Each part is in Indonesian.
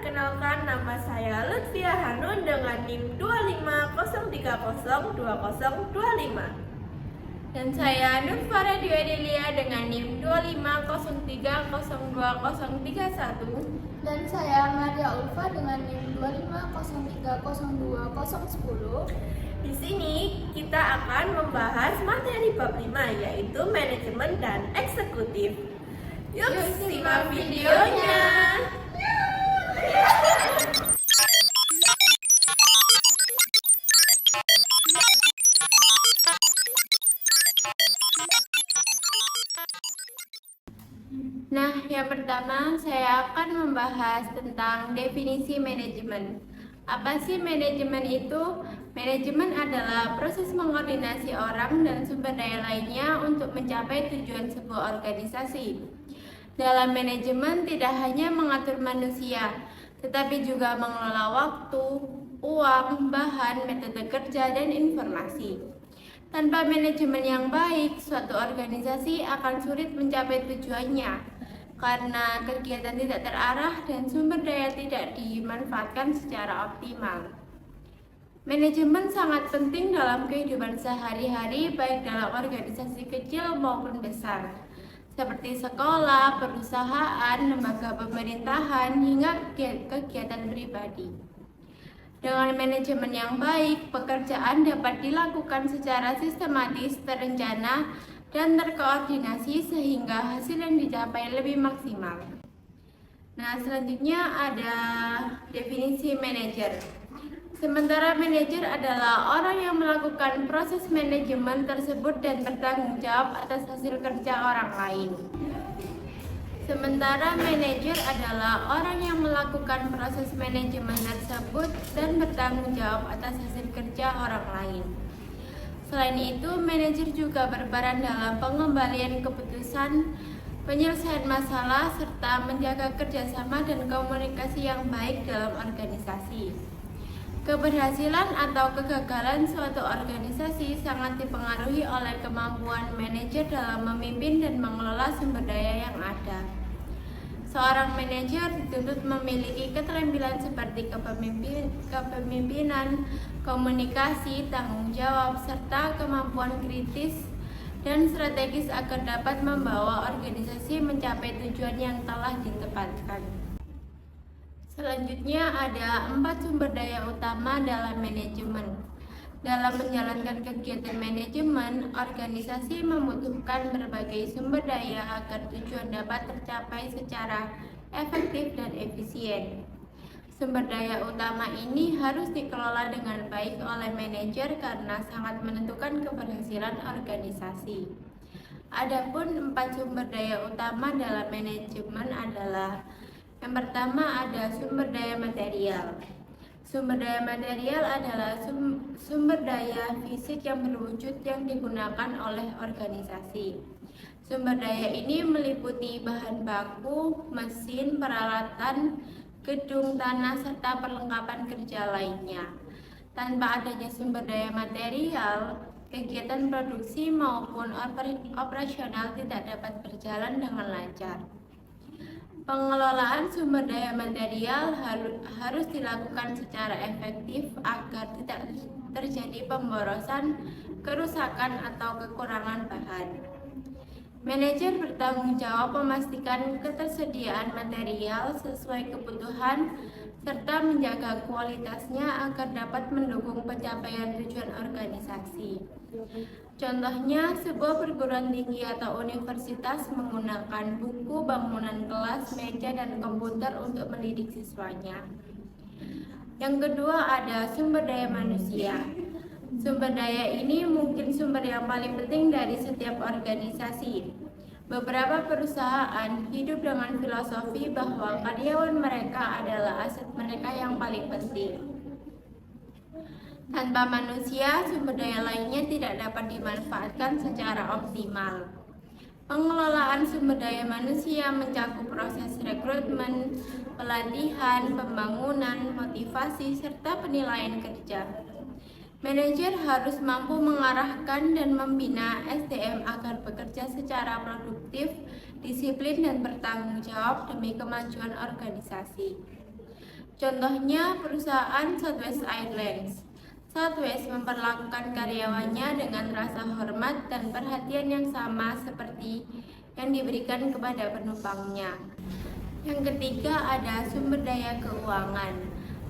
perkenalkan nama saya Lutfia Hanun dengan NIM 250302025. Dan saya Nurfara Dwi-Adelia dengan NIM 250302031. Dan saya Maria Ulfa dengan NIM 250302010. Di sini kita akan membahas materi bab 5 yaitu manajemen dan eksekutif. Yuk simak videonya. Nah, yang pertama saya akan membahas tentang definisi manajemen. Apa sih manajemen itu? Manajemen adalah proses mengkoordinasi orang dan sumber daya lainnya untuk mencapai tujuan sebuah organisasi. Dalam manajemen tidak hanya mengatur manusia, tetapi juga mengelola waktu, uang, bahan, metode kerja, dan informasi. Tanpa manajemen yang baik, suatu organisasi akan sulit mencapai tujuannya karena kegiatan tidak terarah dan sumber daya tidak dimanfaatkan secara optimal. Manajemen sangat penting dalam kehidupan sehari-hari baik dalam organisasi kecil maupun besar, seperti sekolah, perusahaan, lembaga pemerintahan, hingga kegiatan pribadi. Dengan manajemen yang baik, pekerjaan dapat dilakukan secara sistematis, terencana, dan terkoordinasi sehingga hasil yang dicapai lebih maksimal. Nah, selanjutnya ada definisi manajer. Sementara manajer adalah orang yang melakukan proses manajemen tersebut dan bertanggung jawab atas hasil kerja orang lain. Sementara manajer adalah orang yang melakukan proses manajemen tersebut dan bertanggung jawab atas hasil kerja orang lain. Selain itu, manajer juga berperan dalam pengembalian keputusan, penyelesaian masalah, serta menjaga kerjasama dan komunikasi yang baik dalam organisasi. Keberhasilan atau kegagalan suatu organisasi sangat dipengaruhi oleh kemampuan manajer dalam memimpin dan mengelola sumber daya yang ada. Seorang manajer dituntut memiliki keterampilan seperti kepemimpinan, komunikasi, tanggung jawab, serta kemampuan kritis dan strategis agar dapat membawa organisasi mencapai tujuan yang telah ditetapkan. Selanjutnya ada 4 sumber daya utama dalam manajemen. Dalam menjalankan kegiatan manajemen, organisasi membutuhkan berbagai sumber daya agar tujuan dapat tercapai secara efektif dan efisien. Sumber daya utama ini harus dikelola dengan baik oleh manajer karena sangat menentukan keberhasilan organisasi. Adapun 4 sumber daya utama dalam manajemen adalah: yang pertama ada sumber daya material. Sumber daya material adalah sumber daya fisik yang berwujud yang digunakan oleh organisasi. Sumber daya ini meliputi bahan baku, mesin, peralatan, gedung, tanah, serta perlengkapan kerja lainnya. Tanpa adanya sumber daya material, kegiatan produksi maupun operasional tidak dapat berjalan dengan lancar. Pengelolaan sumber daya material harus dilakukan secara efektif agar tidak terjadi pemborosan, kerusakan, atau kekurangan bahan. Manajer bertanggung jawab memastikan ketersediaan material sesuai kebutuhan serta menjaga kualitasnya agar dapat mendukung pencapaian tujuan organisasi. Contohnya, sebuah perguruan tinggi atau universitas menggunakan buku, bangunan kelas, meja, dan komputer untuk mendidik siswanya. Yang kedua ada sumber daya manusia. Sumber daya ini mungkin sumber yang paling penting dari setiap organisasi. Beberapa perusahaan hidup dengan filosofi bahwa karyawan mereka adalah aset mereka yang paling penting. Tanpa manusia, sumber daya lainnya tidak dapat dimanfaatkan secara optimal. Pengelolaan sumber daya manusia mencakup proses rekrutmen, pelatihan, pembangunan, motivasi, serta penilaian kerja. Manajer harus mampu mengarahkan dan membina SDM agar bekerja secara produktif, disiplin, dan bertanggung jawab demi kemajuan organisasi. Contohnya perusahaan Southwest Airlines. Southwest memperlakukan karyawannya dengan rasa hormat dan perhatian yang sama seperti yang diberikan kepada penumpangnya. Yang ketiga ada sumber daya keuangan.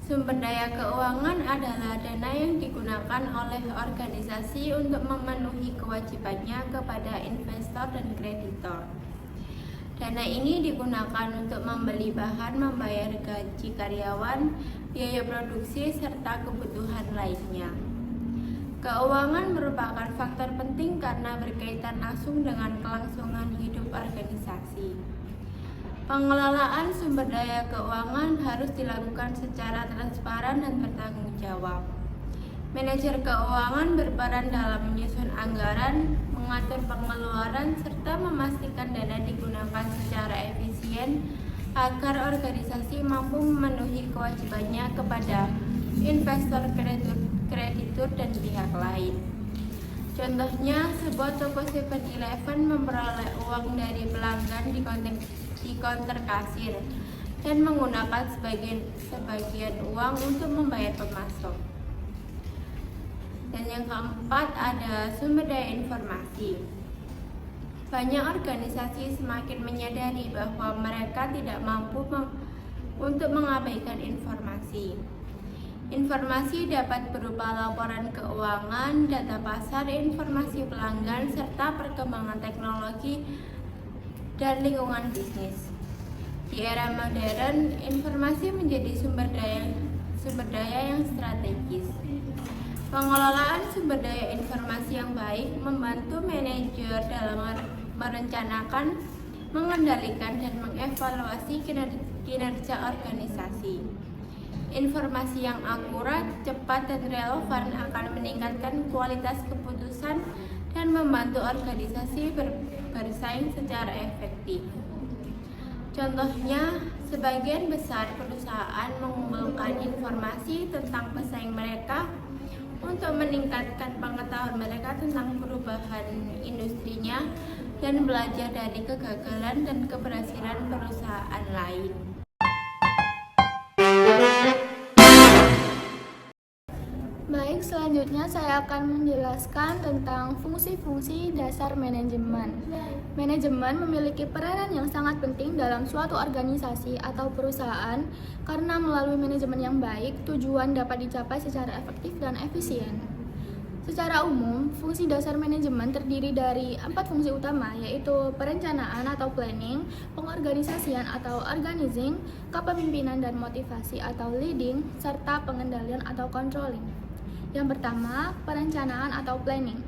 Sumber daya keuangan adalah dana yang digunakan oleh organisasi untuk memenuhi kewajibannya kepada investor dan kreditor. Dana ini digunakan untuk membeli bahan, membayar gaji karyawan, biaya produksi, serta kebutuhan lainnya. Keuangan merupakan faktor penting karena berkaitan langsung dengan kelangsungan hidup organisasi. Pengelolaan sumber daya keuangan harus dilakukan secara transparan dan bertanggung jawab. Manajer keuangan berperan dalam menyusun anggaran, mengatur pengeluaran, serta memastikan dana digunakan secara efisien agar organisasi mampu memenuhi kewajibannya kepada investor, kreditur, dan pihak lain. Contohnya, sebuah toko 7-Eleven memperoleh uang dari pelanggan di counter kasir dan menggunakan sebagian uang untuk membayar pemasok. Dan yang keempat ada sumber daya informasi. Banyak organisasi semakin menyadari bahwa mereka tidak mampu untuk mengabaikan informasi. Informasi dapat berupa laporan keuangan, data pasar, informasi pelanggan, serta perkembangan teknologi dan lingkungan bisnis. Di era modern, informasi menjadi sumber daya yang strategis. Pengelolaan sumber daya informasi yang baik membantu manajer dalam merencanakan, mengendalikan, dan mengevaluasi kinerja organisasi. Informasi yang akurat, cepat, dan relevan akan meningkatkan kualitas keputusan dan membantu organisasi bersaing secara efektif. Contohnya, sebagian besar perusahaan mengumpulkan informasi tentang pesaing mereka untuk meningkatkan pengetahuan mereka tentang perubahan industrinya dan belajar dari kegagalan dan keberhasilan perusahaan lain. Baik, selanjutnya saya akan menjelaskan tentang fungsi-fungsi dasar manajemen. Manajemen memiliki peranan yang sangat penting dalam suatu organisasi atau perusahaan karena melalui manajemen yang baik, tujuan dapat dicapai secara efektif dan efisien. Secara umum, fungsi dasar manajemen terdiri dari 4 fungsi utama, yaitu perencanaan atau planning, pengorganisasian atau organizing, kepemimpinan dan motivasi atau leading, serta pengendalian atau controlling. Yang pertama, perencanaan atau planning.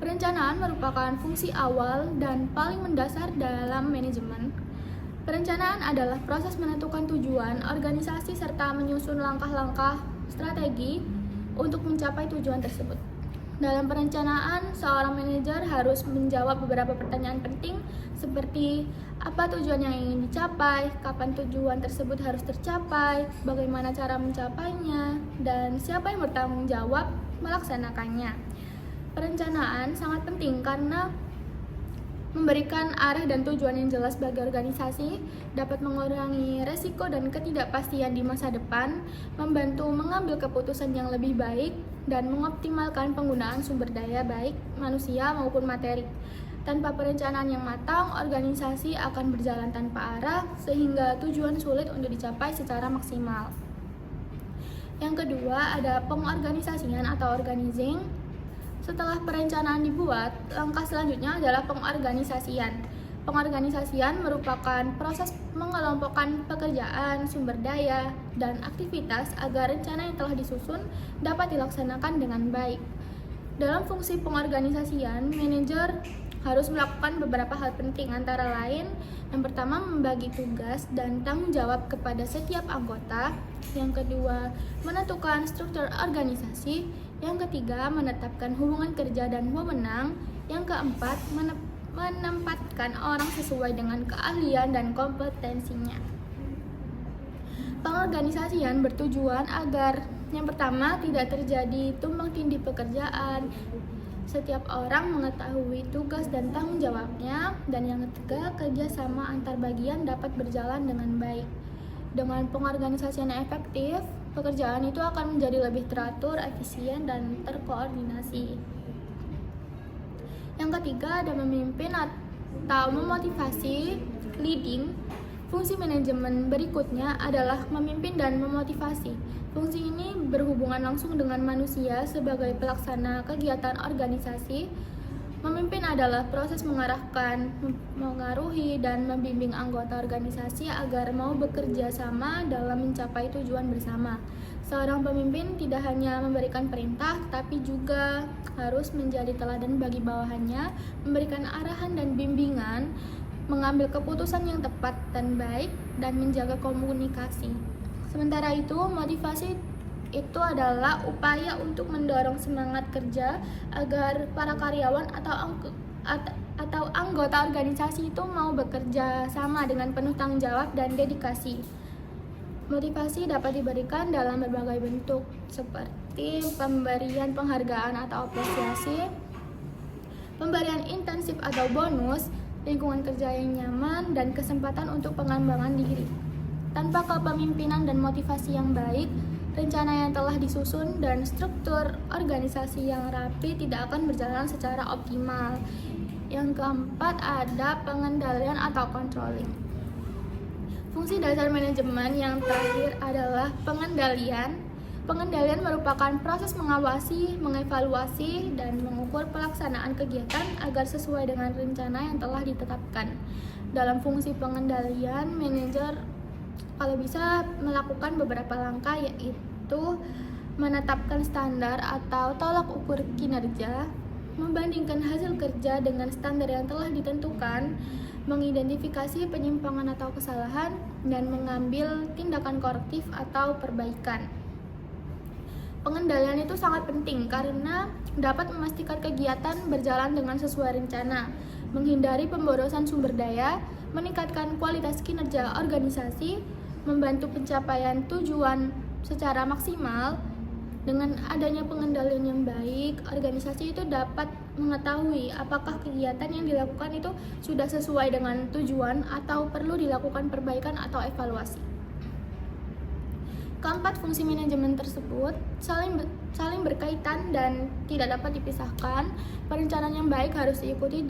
Perencanaan merupakan fungsi awal dan paling mendasar dalam manajemen. Perencanaan adalah proses menentukan tujuan organisasi serta menyusun langkah-langkah strategi untuk mencapai tujuan tersebut. Dalam perencanaan, seorang manajer harus menjawab beberapa pertanyaan penting seperti apa tujuan yang ingin dicapai, kapan tujuan tersebut harus tercapai, bagaimana cara mencapainya, dan siapa yang bertanggung jawab melaksanakannya. Perencanaan sangat penting karena memberikan arah dan tujuan yang jelas bagi organisasi, dapat mengurangi resiko dan ketidakpastian di masa depan, membantu mengambil keputusan yang lebih baik, dan mengoptimalkan penggunaan sumber daya baik manusia maupun materi. Tanpa perencanaan yang matang, organisasi akan berjalan tanpa arah sehingga tujuan sulit untuk dicapai secara maksimal. Yang kedua ada pengorganisasian atau organizing. Setelah perencanaan dibuat, langkah selanjutnya adalah pengorganisasian. Pengorganisasian merupakan proses mengelompokkan pekerjaan, sumber daya, dan aktivitas agar rencana yang telah disusun dapat dilaksanakan dengan baik. Dalam fungsi pengorganisasian, manajer harus melakukan beberapa hal penting antara lain yang pertama membagi tugas dan tanggung jawab kepada setiap anggota, yang kedua menentukan struktur organisasi, yang ketiga menetapkan hubungan kerja dan wewenang, yang keempat menempatkan orang sesuai dengan keahlian dan kompetensinya. Pengorganisasian bertujuan agar yang pertama tidak terjadi tumpang tindih pekerjaan, setiap orang mengetahui tugas dan tanggung jawabnya, dan yang ketiga kerjasama antar bagian dapat berjalan dengan baik. Dengan pengorganisasian yang efektif, pekerjaan itu akan menjadi lebih teratur, efisien, dan terkoordinasi. Yang ketiga ada memimpin atau memotivasi, leading. Fungsi manajemen berikutnya adalah memimpin dan memotivasi. Fungsi ini berhubungan langsung dengan manusia sebagai pelaksana kegiatan organisasi. Memimpin adalah proses mengarahkan, mengaruhi, dan membimbing anggota organisasi agar mau bekerja sama dalam mencapai tujuan bersama. Seorang pemimpin tidak hanya memberikan perintah, tapi juga harus menjadi teladan bagi bawahannya, memberikan arahan dan bimbingan, mengambil keputusan yang tepat dan baik, dan menjaga komunikasi. Sementara itu, motivasi itu adalah upaya untuk mendorong semangat kerja agar para karyawan atau anggota organisasi itu mau bekerja sama dengan penuh tanggung jawab dan dedikasi. Motivasi dapat diberikan dalam berbagai bentuk seperti pemberian penghargaan atau apresiasi, pemberian intensif atau bonus, lingkungan kerja yang nyaman, dan kesempatan untuk pengembangan diri. Tanpa kepemimpinan dan motivasi yang baik, rencana yang telah disusun dan struktur organisasi yang rapi tidak akan berjalan secara optimal. Yang keempat ada pengendalian atau controlling. Fungsi dasar manajemen yang terakhir adalah pengendalian. Pengendalian merupakan proses mengawasi, mengevaluasi, dan mengukur pelaksanaan kegiatan agar sesuai dengan rencana yang telah ditetapkan. Dalam fungsi pengendalian, manajer kalau bisa melakukan beberapa langkah, yaitu menetapkan standar atau tolak ukur kinerja, membandingkan hasil kerja dengan standar yang telah ditentukan, mengidentifikasi penyimpangan atau kesalahan, dan mengambil tindakan korektif atau perbaikan. Pengendalian itu sangat penting karena dapat memastikan kegiatan berjalan dengan sesuai rencana, menghindari pemborosan sumber daya, meningkatkan kualitas kinerja organisasi, membantu pencapaian tujuan secara maksimal. Dengan adanya pengendalian yang baik, organisasi itu dapat mengetahui apakah kegiatan yang dilakukan itu sudah sesuai dengan tujuan atau perlu dilakukan perbaikan atau evaluasi. Keempat fungsi manajemen tersebut saling berkaitan dan tidak dapat dipisahkan. Perencanaan yang baik harus diikuti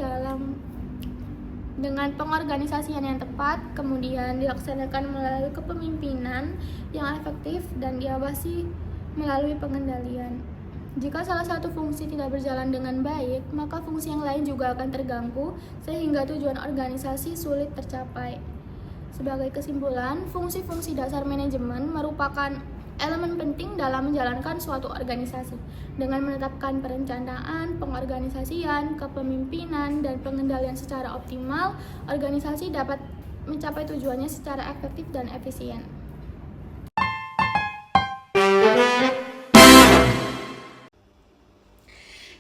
dengan pengorganisasian yang tepat, kemudian dilaksanakan melalui kepemimpinan yang efektif dan diawasi melalui pengendalian. Jika salah satu fungsi tidak berjalan dengan baik, maka fungsi yang lain juga akan terganggu sehingga tujuan organisasi sulit tercapai. Sebagai kesimpulan, fungsi-fungsi dasar manajemen merupakan elemen penting dalam menjalankan suatu organisasi. Dengan menetapkan perencanaan, pengorganisasian, kepemimpinan, dan pengendalian secara optimal, organisasi dapat mencapai tujuannya secara efektif dan efisien.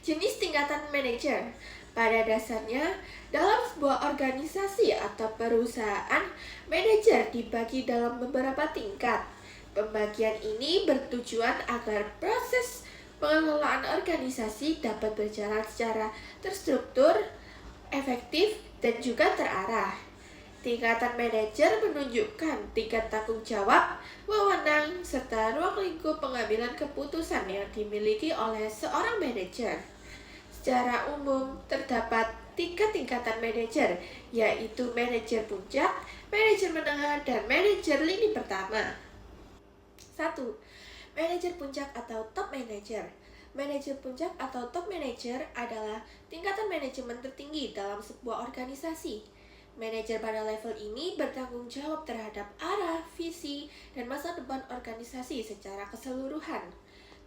Jenis tingkatan manajer. Pada dasarnya, dalam sebuah organisasi atau perusahaan, manajer dibagi dalam beberapa tingkat. Pembagian ini bertujuan agar proses pengelolaan organisasi dapat berjalan secara terstruktur, efektif, dan juga terarah. Tingkatan manajer menunjukkan tingkat tanggung jawab, wewenang, serta ruang lingkup pengambilan keputusan yang dimiliki oleh seorang manajer. Secara umum, terdapat 3 tingkatan manajer, yaitu manajer puncak, manajer menengah, dan manajer lini pertama. 1. Manajer puncak atau top manager. Manajer puncak atau top manager adalah tingkatan manajemen tertinggi dalam sebuah organisasi. Manajer pada level ini bertanggung jawab terhadap arah, visi, dan masa depan organisasi secara keseluruhan.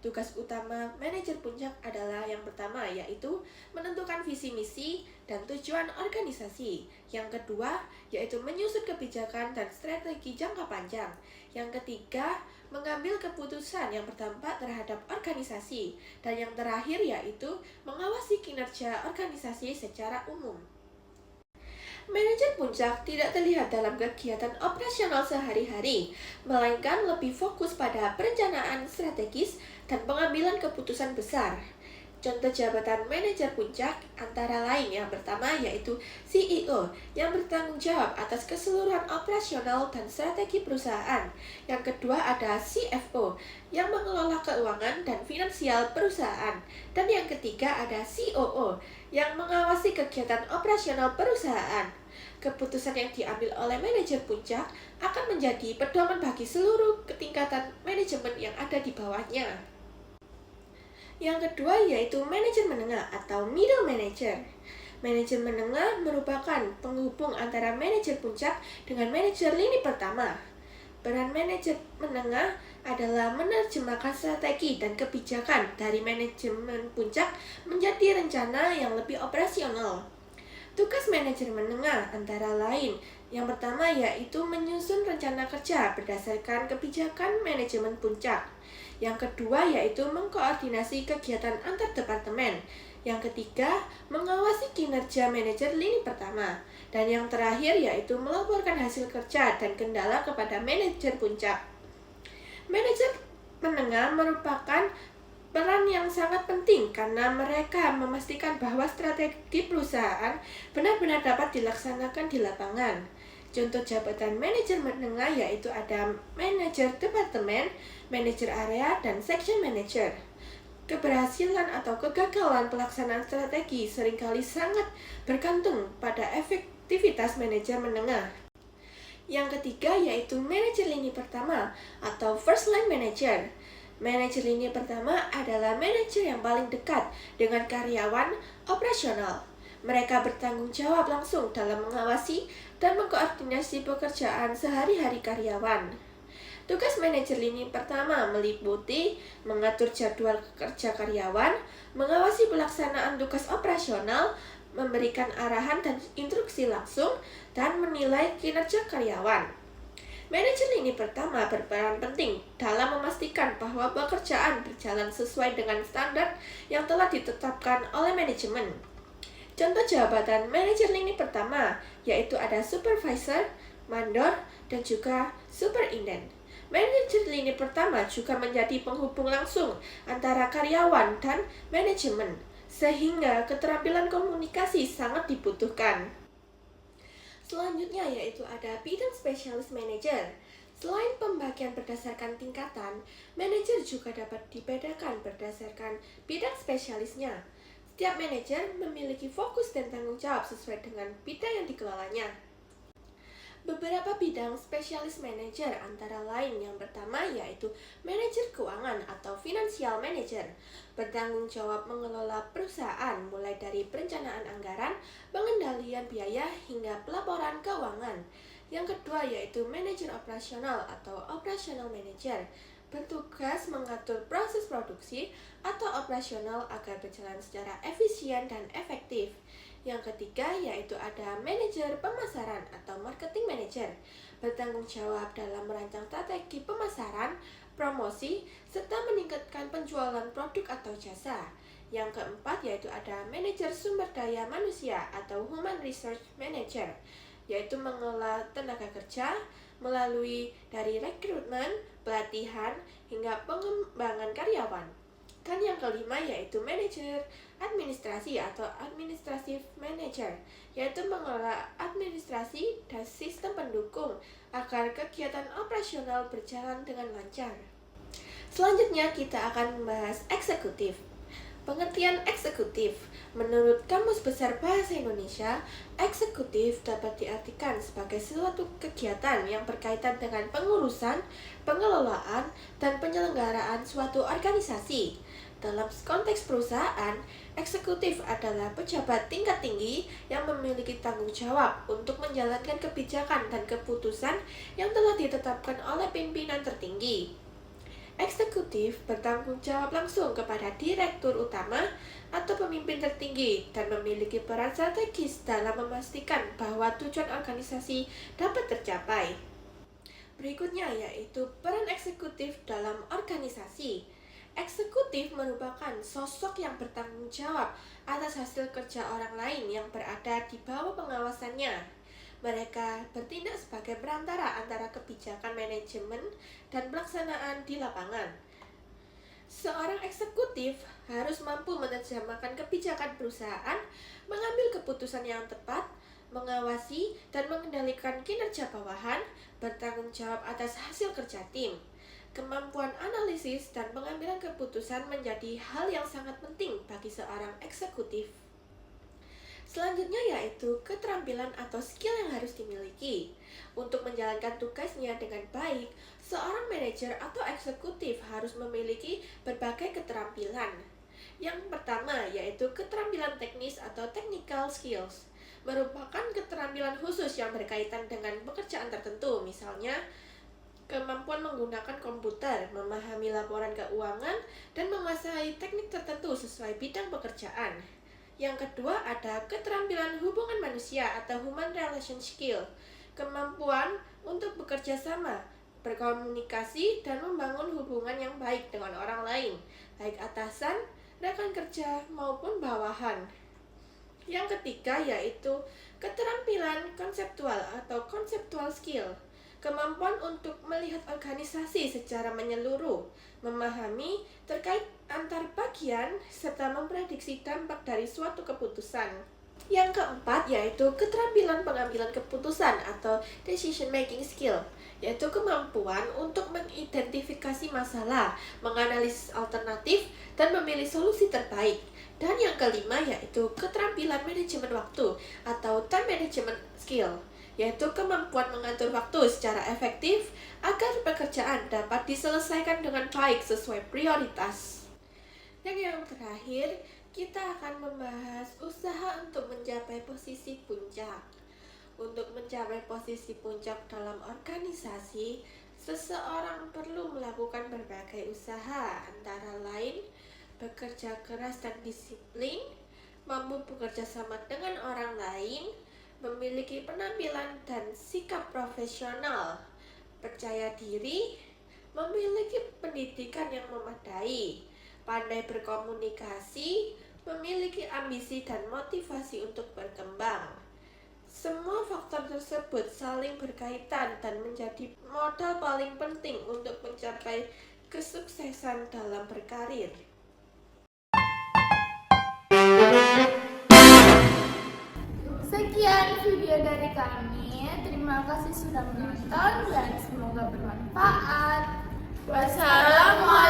Tugas utama manajer puncak adalah yang pertama, yaitu menentukan visi misi dan tujuan organisasi. Yang kedua, yaitu menyusun kebijakan dan strategi jangka panjang. Yang ketiga, mengambil keputusan yang berdampak terhadap organisasi. Dan yang terakhir, yaitu mengawasi kinerja organisasi secara umum. Manajer puncak tidak terlihat dalam kegiatan operasional sehari-hari, melainkan lebih fokus pada perencanaan strategis dan pengambilan keputusan besar. Contoh jabatan manajer puncak antara lain yang pertama yaitu CEO yang bertanggung jawab atas keseluruhan operasional dan strategi perusahaan. Yang kedua ada CFO yang mengelola keuangan dan finansial perusahaan. Dan yang ketiga ada COO yang mengawasi kegiatan operasional perusahaan. Keputusan yang diambil oleh manajer puncak akan menjadi pedoman bagi seluruh tingkatan manajemen yang ada di bawahnya. Yang kedua yaitu manajer menengah atau middle manager. Manajer menengah merupakan penghubung antara manajer puncak dengan manajer lini pertama. Peran manajer menengah adalah menerjemahkan strategi dan kebijakan dari manajemen puncak menjadi rencana yang lebih operasional. Tugas manajer menengah antara lain yang pertama yaitu menyusun rencana kerja berdasarkan kebijakan manajemen puncak. Yang kedua yaitu mengkoordinasi kegiatan antar departemen. Yang ketiga, mengawasi kinerja manajer lini pertama. Dan yang terakhir yaitu melaporkan hasil kerja dan kendala kepada manajer puncak. Manajer menengah merupakan peran yang sangat penting karena mereka memastikan bahwa strategi perusahaan benar-benar dapat dilaksanakan di lapangan. Contoh jabatan manajer menengah yaitu ada manajer departemen, manajer area, dan section manager. Keberhasilan atau kegagalan pelaksanaan strategi seringkali sangat bergantung pada efektivitas manajer menengah. Yang ketiga yaitu manajer lini pertama atau first line manager. Manajer lini pertama adalah manajer yang paling dekat dengan karyawan operasional. Mereka bertanggung jawab langsung dalam mengawasi dan mengkoordinasi pekerjaan sehari-hari karyawan. Tugas manajer lini pertama meliputi mengatur jadwal kerja karyawan, mengawasi pelaksanaan tugas operasional, memberikan arahan dan instruksi langsung, dan menilai kinerja karyawan. Manajer lini pertama berperan penting dalam memastikan bahwa pekerjaan berjalan sesuai dengan standar yang telah ditetapkan oleh manajemen. Contoh jabatan manajer lini pertama yaitu ada supervisor, mandor, dan juga superintendent. Manajer lini pertama juga menjadi penghubung langsung antara karyawan dan manajemen, sehingga keterampilan komunikasi sangat dibutuhkan. Selanjutnya yaitu ada bidang spesialis manajer. Selain pembagian berdasarkan tingkatan, manajer juga dapat dibedakan berdasarkan bidang spesialisnya. Setiap manajer memiliki fokus dan tanggung jawab sesuai dengan bidang yang dikelolanya. Beberapa bidang spesialis manajer antara lain yang pertama yaitu manajer keuangan atau financial manager, bertanggung jawab mengelola perusahaan mulai dari perencanaan anggaran, pengendalian biaya hingga pelaporan keuangan. Yang kedua yaitu manajer operasional atau operational manager, bertugas mengatur proses produksi atau operasional agar berjalan secara efisien dan efektif. Yang ketiga yaitu ada manajer pemasaran atau marketing manager, bertanggung jawab dalam merancang strategi pemasaran, promosi, serta meningkatkan penjualan produk atau jasa. Yang keempat yaitu ada manajer sumber daya manusia atau human resource manager, yaitu mengelola tenaga kerja melalui dari rekrutmen, pelatihan, hingga pengembangan karyawan. Dan yang kelima yaitu manajer administrasi atau administrative manager, yaitu mengelola administrasi dan sistem pendukung agar kegiatan operasional berjalan dengan lancar. Selanjutnya kita akan membahas eksekutif. Pengertian eksekutif. Menurut Kamus Besar Bahasa Indonesia, eksekutif dapat diartikan sebagai suatu kegiatan yang berkaitan dengan pengurusan, pengelolaan, dan penyelenggaraan suatu organisasi. Dalam konteks perusahaan, eksekutif adalah pejabat tingkat tinggi yang memiliki tanggung jawab untuk menjalankan kebijakan dan keputusan yang telah ditetapkan oleh pimpinan tertinggi. Eksekutif bertanggung jawab langsung kepada direktur utama atau pemimpin tertinggi dan memiliki peran strategis dalam memastikan bahwa tujuan organisasi dapat tercapai. Berikutnya yaitu peran eksekutif dalam organisasi. Eksekutif merupakan sosok yang bertanggung jawab atas hasil kerja orang lain yang berada di bawah pengawasannya. Mereka bertindak sebagai perantara antara kebijakan manajemen dan pelaksanaan di lapangan. Seorang eksekutif harus mampu menerjemahkan kebijakan perusahaan, mengambil keputusan yang tepat, mengawasi dan mengendalikan kinerja bawahan, bertanggung jawab atas hasil kerja tim. Kemampuan analisis dan pengambilan keputusan menjadi hal yang sangat penting bagi seorang eksekutif. Selanjutnya yaitu keterampilan atau skill yang harus dimiliki. Untuk menjalankan tugasnya dengan baik, seorang manajer atau eksekutif harus memiliki berbagai keterampilan. Yang pertama yaitu keterampilan teknis atau technical skills. Merupakan keterampilan khusus yang berkaitan dengan pekerjaan tertentu, misalnya kemampuan menggunakan komputer, memahami laporan keuangan, dan menguasai teknik tertentu sesuai bidang pekerjaan. Yang kedua ada keterampilan hubungan manusia atau human relation skill. Kemampuan untuk bekerja sama, berkomunikasi, dan membangun hubungan yang baik dengan orang lain, baik atasan, rekan kerja, maupun bawahan. Yang ketiga yaitu keterampilan konseptual atau conceptual skill. Kemampuan untuk melihat organisasi secara menyeluruh, memahami terkait antar bagian, serta memprediksi dampak dari suatu keputusan. Yang keempat yaitu keterampilan pengambilan keputusan atau decision making skill, yaitu kemampuan untuk mengidentifikasi masalah, menganalisis alternatif, dan memilih solusi terbaik. Dan yang kelima yaitu keterampilan manajemen waktu atau time management skill, yaitu kemampuan mengatur waktu secara efektif agar pekerjaan dapat diselesaikan dengan baik sesuai prioritas. Dan yang terakhir, kita akan membahas usaha untuk mencapai posisi puncak. Untuk mencapai posisi puncak dalam organisasi, seseorang perlu melakukan berbagai usaha, antara lain bekerja keras dan disiplin, mampu bekerja sama dengan orang lain, memiliki penampilan dan sikap profesional, percaya diri, memiliki pendidikan yang memadai, pandai berkomunikasi, memiliki ambisi dan motivasi untuk berkembang. Semua faktor tersebut saling berkaitan dan menjadi modal paling penting untuk mencapai kesuksesan dalam berkarir. Sekian video dari kami. Terima kasih sudah menonton dan semoga bermanfaat. Wassalamualaikum